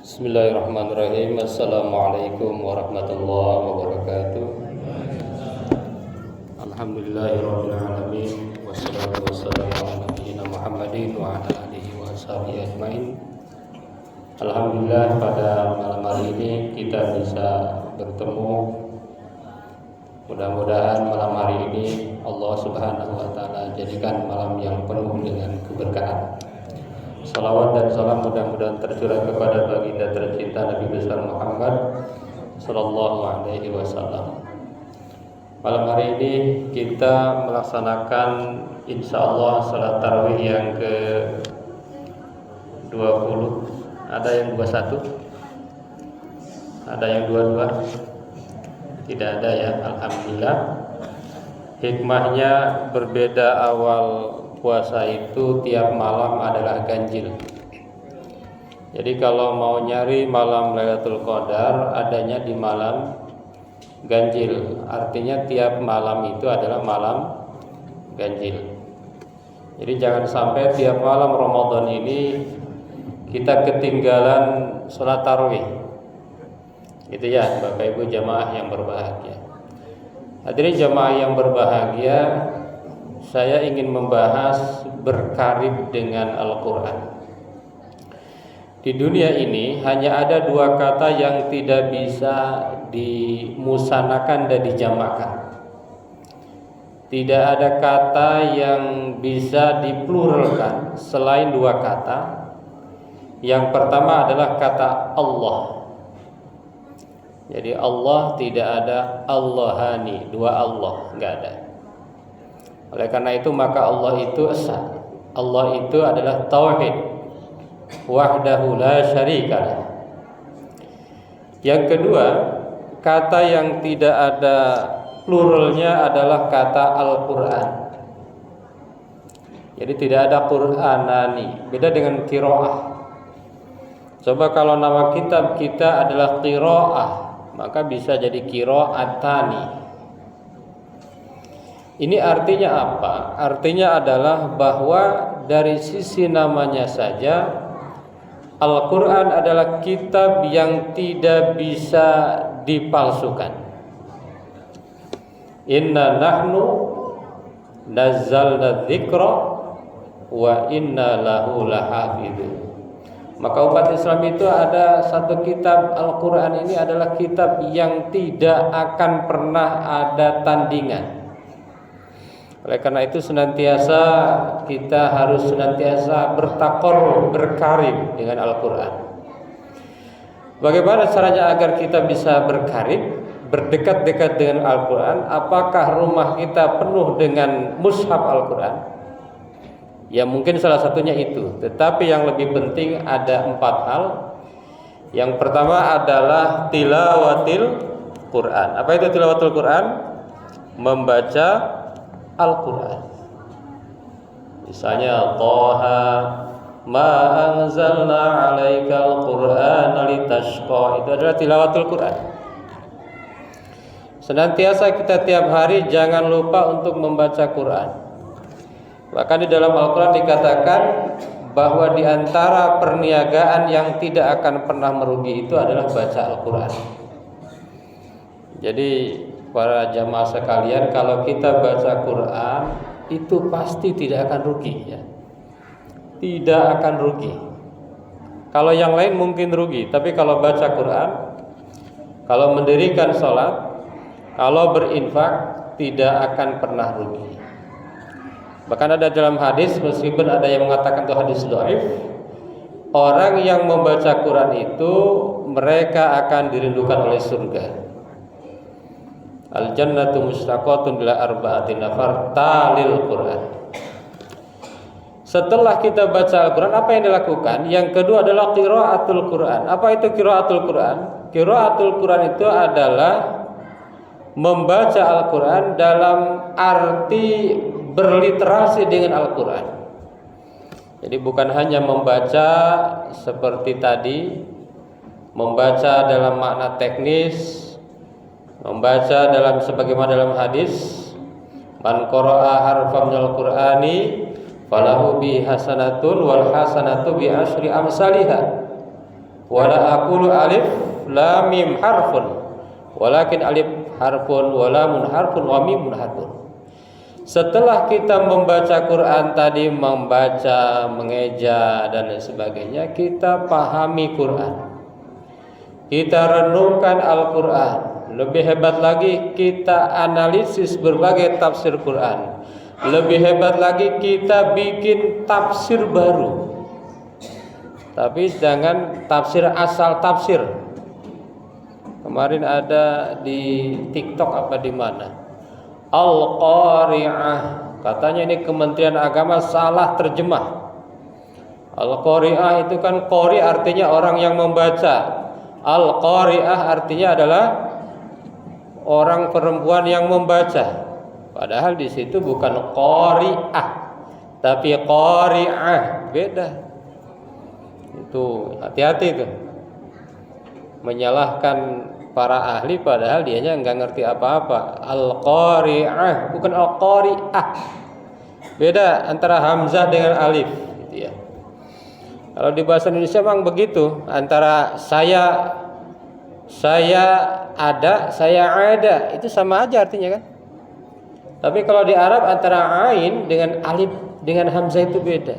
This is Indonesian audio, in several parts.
Bismillahirrahmanirrahim. Assalamualaikum warahmatullahi wabarakatuh. Alhamdulillahirabbil alamin. Wassalatu wassalamu ala nabiyyina Muhammadin wa ala alihi wa sahbihi ajmain. Alhamdulillah, pada malam hari ini kita bisa bertemu. Mudah-mudahan malam hari ini Allah Subhanahu wa taala jadikan malam yang penuh dengan keberkahan. Salawat dan salam mudah-mudahan tercurah kepada baginda tercinta Nabi besar Muhammad sallallahu alaihi wasallam. Malam hari ini kita melaksanakan insyaallah salat tarawih yang ke-20. Ada yang 21? Ada yang 22? Tidak ada ya, alhamdulillah. Hikmahnya berbeda, awal puasa itu tiap malam adalah ganjil. Jadi kalau mau nyari malam Lailatul Qadar, adanya di malam ganjil. Artinya tiap malam itu adalah malam ganjil. Jadi jangan sampai tiap malam Ramadan ini kita ketinggalan sholat tarawih. Gitu ya Bapak Ibu jamaah yang berbahagia. Hadirin jamaah yang berbahagia, saya ingin membahas berkarib dengan Al-Quran. Di dunia ini hanya ada dua kata yang tidak bisa dimusanakan dan dijamakan. Tidak ada kata yang bisa dipluralkan selain dua kata. Yang pertama adalah kata Allah. Jadi Allah tidak ada Allahani, dua Allah, enggak ada. Oleh karena itu maka Allah itu esa. Allah itu adalah tauhid, wahdahu la syarikalah. Yang kedua, kata yang tidak ada pluralnya adalah kata Al-Quran. Jadi tidak ada Qur'anani, beda dengan qiraah. Coba kalau nama kitab kita adalah qiraah, maka bisa jadi qiraatani. Ini artinya apa? Artinya adalah bahwa dari sisi namanya saja Al-Quran adalah kitab yang tidak bisa dipalsukan. Inna nahnu nazzalna dzikra wa inna lahu lahafidun. Maka umat Islam itu ada satu kitab. Al-Quran ini adalah kitab yang tidak akan pernah ada tandingan. Oleh karena itu senantiasa kita harus senantiasa bertakor, berkarib dengan Al-Quran. Bagaimana caranya agar kita bisa berkarib, berdekat-dekat dengan Al-Quran? Apakah rumah kita penuh dengan mushaf Al-Quran? Ya mungkin salah satunya itu. Tetapi yang lebih penting ada 4 hal. Yang pertama adalah tilawatil Quran. Apa itu tilawatul Quran? Membaca Al-Quran. Misalnya Thaha ma anzalna 'alaikal Qur'ana litashqa, itu adalah tilawatul Quran. Senantiasa kita tiap hari jangan lupa untuk membaca Quran. Bahkan di dalam Al-Quran dikatakan bahwa di antara perniagaan yang tidak akan pernah merugi itu adalah baca Al-Quran. Jadi para jamaah sekalian, kalau kita baca Quran itu pasti tidak akan rugi ya. Tidak akan rugi. Kalau yang lain mungkin rugi, tapi kalau baca Quran, kalau mendirikan sholat, kalau berinfak, tidak akan pernah rugi. Bahkan ada dalam hadis, meskipun ada yang mengatakan itu hadis dhaif, orang yang membaca Quran itu mereka akan dirindukan oleh surga. Al-jannatu mushtaqatun ila arba'ati nafar talil Quran. Setelah kita baca Al-Quran, apa yang dilakukan? Yang kedua adalah qiraatul Quran. Apa itu qiraatul Quran? Qiraatul Quran itu adalah membaca Al-Quran dalam arti berliterasi dengan Al-Quran. Jadi bukan hanya membaca seperti tadi, membaca dalam makna teknis, membaca dalam sebagaimana dalam hadis, man qara'a harfan minal Qur'ani falahu bi hasanatun wal hasanatu bi asyri amsalihha. Wala aqulu alif lam mim harfun, walakin alif harfun wa lamun harfun wa mimun harfun. Setelah kita membaca Quran tadi, membaca, mengeja dan lain sebagainya, kita pahami Quran, kita renungkan Al-Quran. Lebih hebat lagi, kita analisis berbagai tafsir Quran. Lebih hebat lagi, kita bikin tafsir baru. Tapi jangan tafsir asal tafsir. Kemarin ada di TikTok apa di mana, Al-Qari'ah, katanya ini Kementerian Agama salah terjemah. Al-Qari'ah itu kan qari artinya orang yang membaca. Al-Qari'ah artinya adalah orang perempuan yang membaca. Padahal di situ bukan qari'ah, tapi qari'ah, beda. Itu hati-hati itu. Menyalahkan para ahli padahal dianya nggak ngerti apa-apa. Al-Qari'ah bukan Al-Qari'ah. Beda antara hamzah dengan alif gitu ya. Kalau di bahasa Indonesia memang begitu, antara saya ada, saya ada, itu sama aja artinya kan. Tapi kalau di Arab antara ain dengan alif dengan hamzah itu beda.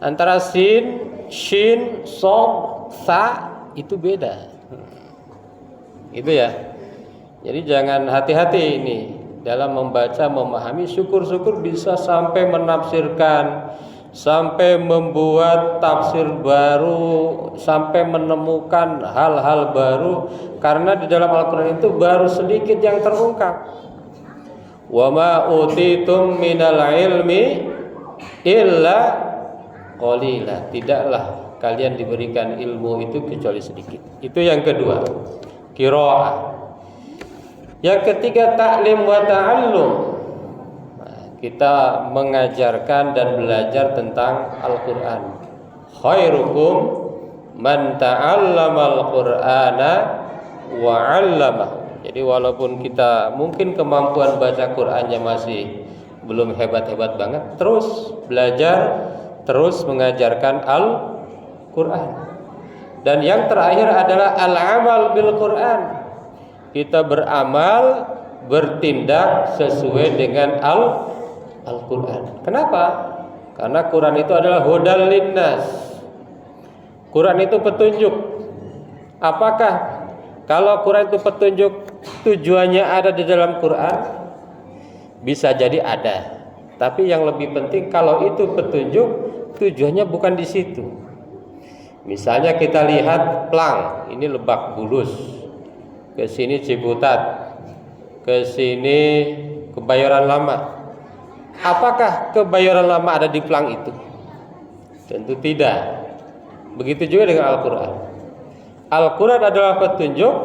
Antara sin, shin, sod, sa itu beda. Itu ya. Jadi jangan hati-hati ini dalam membaca, memahami. Syukur-syukur bisa sampai menafsirkan, sampai membuat tafsir baru, sampai menemukan hal-hal baru, karena di dalam Al-Quran itu baru sedikit yang terungkap. Wa ma utitum minal ilmi illa qalila. Tidaklah kalian diberikan ilmu itu kecuali sedikit. Itu yang kedua, qiraah. Yang ketiga, ta'lim wa ta'allum. Kita mengajarkan dan belajar tentang Al-Quran. Khairukum man ta'allamal Qur'ana wa 'allamahu. Jadi walaupun kita mungkin kemampuan baca Qur'annya masih belum hebat-hebat banget, terus belajar, terus mengajarkan Al-Quran. Dan yang terakhir adalah al-amal bil Quran. Kita beramal, bertindak sesuai dengan Al-Quran. Kenapa? Karena Quran itu adalah hudal linnas. Quran itu petunjuk. Apakah kalau Quran itu petunjuk, tujuannya ada di dalam Quran? Bisa jadi ada. Tapi yang lebih penting, kalau itu petunjuk, tujuannya bukan di situ. Misalnya kita lihat plang, ini Lebak Bulus, ke sini Ciputat, ke sini Kebayoran Lama. Apakah Kebayoran Lama ada di plang itu? Tentu tidak. Begitu juga dengan Al-Quran. Al-Quran adalah petunjuk,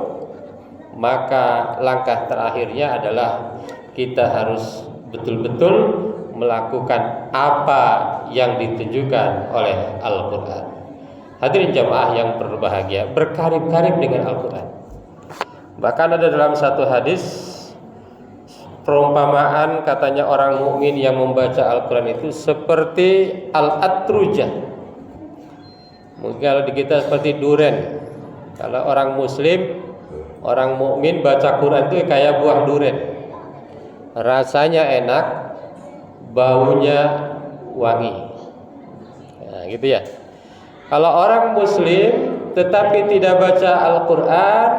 maka langkah terakhirnya adalah kita harus betul-betul melakukan apa yang ditunjukkan oleh Al-Quran. Hadirin jamaah yang berbahagia, berkarib-karib dengan Al-Quran. Bahkan ada dalam satu hadis perumpamaan, katanya orang mukmin yang membaca Al-Quran itu seperti al-atrujah. Mungkin kalau di kita seperti duren. Kalau orang muslim, orang mukmin baca Quran itu kayak buah duren. Rasanya enak, baunya wangi. Nah, gitu ya. Kalau orang muslim tetapi tidak baca Al-Quran,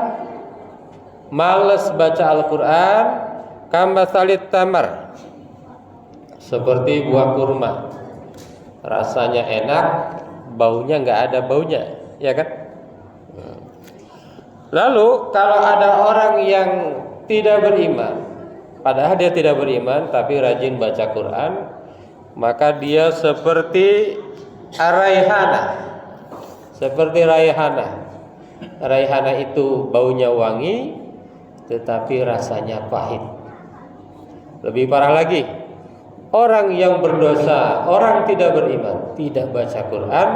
malas baca Al-Quran, kamasalit tamar, seperti buah kurma. Rasanya enak, baunya nggak ada baunya, ya kan? Lalu kalau ada orang yang tidak beriman, padahal dia tidak beriman tapi rajin baca Quran, maka dia seperti raihana. Seperti raihana. Raihana itu baunya wangi tetapi rasanya pahit. Lebih parah lagi, orang yang berdosa, orang tidak beriman, tidak baca Quran,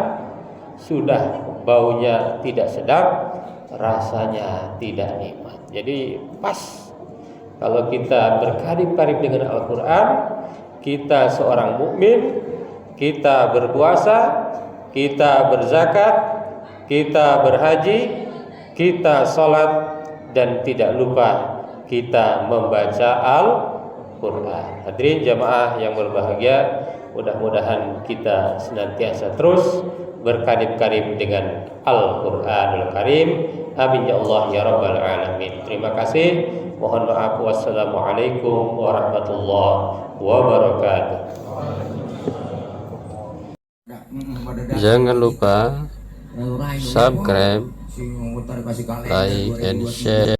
sudah baunya tidak sedap, rasanya tidak nikmat. Jadi pas kalau kita berkarib-karib dengan Al-Quran, kita seorang mukmin, kita berpuasa, kita berzakat, kita berhaji, kita sholat, dan tidak lupa kita membaca Al-Quran. Hadirin jamaah yang berbahagia, mudah-mudahan kita senantiasa terus berkarib-karib dengan Al-Quranul Karim. Amin ya Allah ya Rabbal Alamin. Terima kasih. Mohon maaf. Wassalamualaikum warahmatullahi wabarakatuh. Jangan lupa subscribe, like, and share.